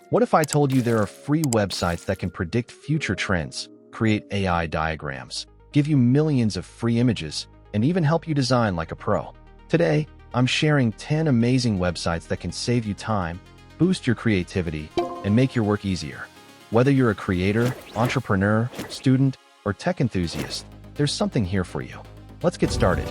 What if I told you there are free websites that can predict future trends, create AI diagrams, give you millions of free images, and even help you design like a pro? Today, I'm sharing 10 amazing websites that can save you time, boost your creativity, and make your work easier. Whether you're a creator, entrepreneur, student, or tech enthusiast, there's something here for you. Let's get started.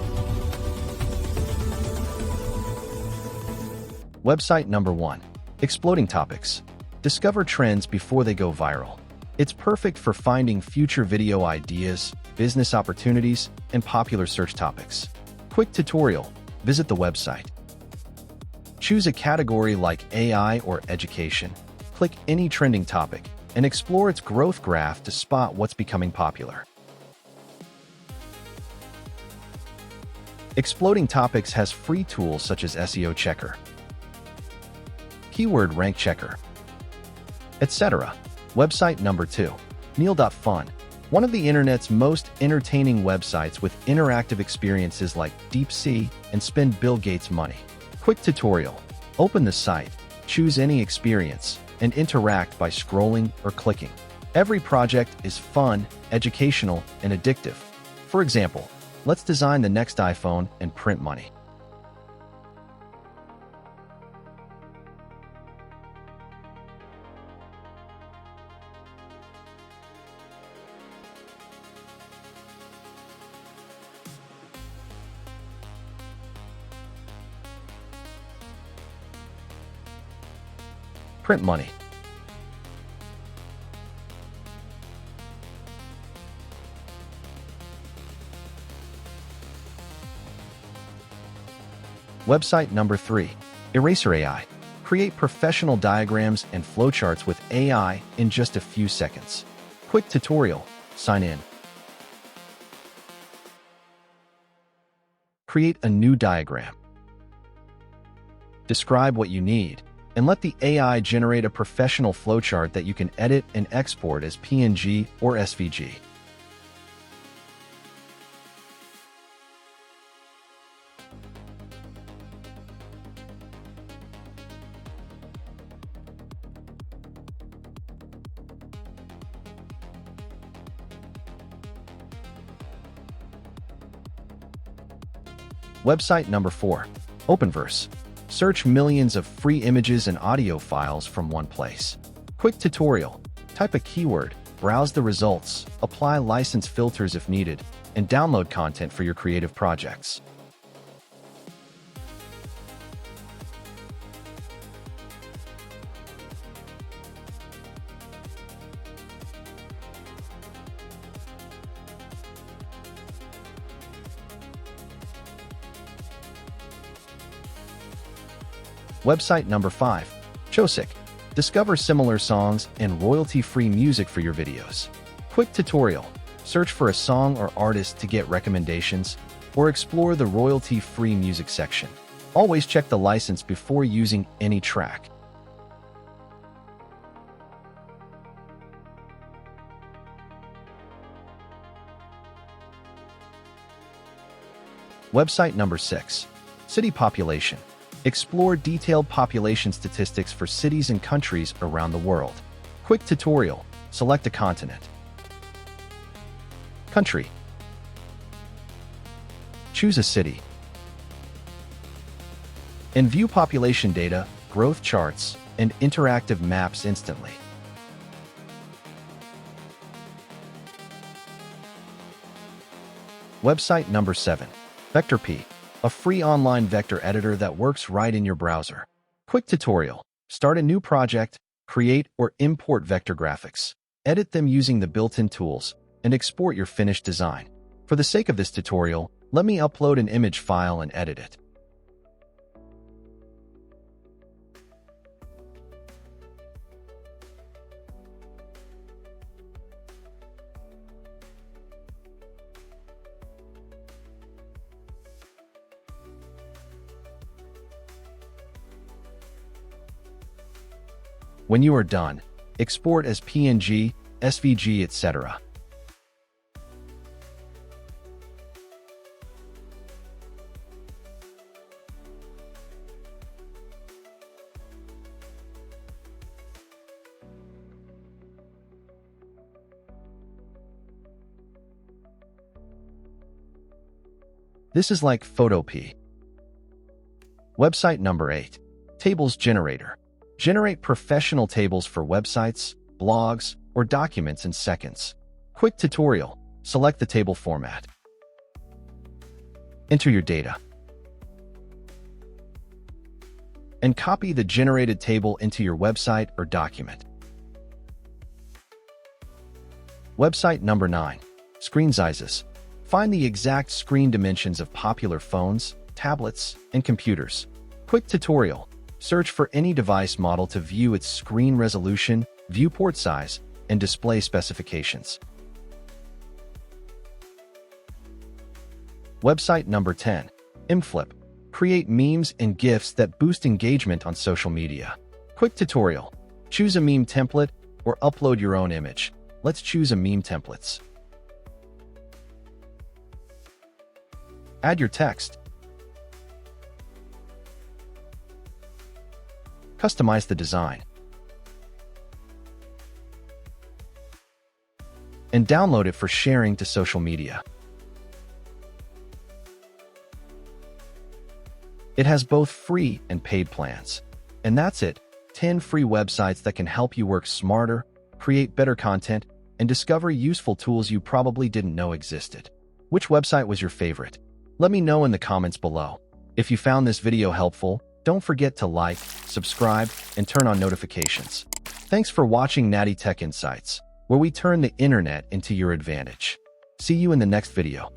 Website number 1. Exploding Topics. Discover trends before they go viral. It's perfect for finding future video ideas, business opportunities, and popular search topics. Quick tutorial. Visit the website. Choose a category like AI or education. Click any trending topic and explore its growth graph to spot what's becoming popular. Exploding Topics has free tools such as SEO Checker, Keyword Rank Checker, etc. Website number 2. Neal.fun. One of the internet's most entertaining websites with interactive experiences like Deep Sea and Spend Bill Gates Money. Quick tutorial. Open the site, choose any experience, and interact by scrolling or clicking. Every project is fun, educational, and addictive. For example, let's design the next iPhone and print money. Print money. Website number 3. Eraser AI. Create professional diagrams and flowcharts with AI in just a few seconds. Quick tutorial. Sign in. Create a new diagram. Describe what you need, and let the AI generate a professional flowchart that you can edit and export as PNG or SVG. Website number 4. Openverse. Search millions of free images and audio files from one place. Quick tutorial. Type a keyword, browse the results, apply license filters if needed, and download content for your creative projects. Website number 5. Chosic. Discover similar songs and royalty-free music for your videos. Quick tutorial. Search for a song or artist to get recommendations, or explore the royalty-free music section. Always check the license before using any track. Website number 6. City population. Explore detailed population statistics for cities and countries around the world. Quick tutorial. Select a continent. Country. Choose a city. And view population data, growth charts, and interactive maps instantly. Website number 7. Vectorpea. A free online vector editor that works right in your browser. Quick tutorial. Start a new project, create or import vector graphics, edit them using the built-in tools, and export your finished design. For the sake of this tutorial, let me upload an image file and edit it. When you are done, export as PNG, SVG, etc. This is like Photopea. Website number 8. Tables Generator. Generate professional tables for websites, blogs, or documents in seconds. Quick tutorial. Select the table format. Enter your data. And copy the generated table into your website or document. Website number 9. ScreenSizes. Find the exact screen dimensions of popular phones, tablets, and computers. Quick tutorial. Search for any device model to view its screen resolution, viewport size, and display specifications. Website number 10. Imgflip. Create memes and GIFs that boost engagement on social media. Quick tutorial. Choose a meme template or upload your own image. Let's choose a meme templates. Add your text. Customize the design. And download it for sharing to social media. It has both free and paid plans. And that's it. 10 free websites that can help you work smarter, create better content, and discover useful tools you probably didn't know existed. Which website was your favorite? Let me know in the comments below. If you found this video helpful, don't forget to like, subscribe, and turn on notifications. Thanks for watching NattyTechInsights, where we turn the internet into your advantage. See you in the next video.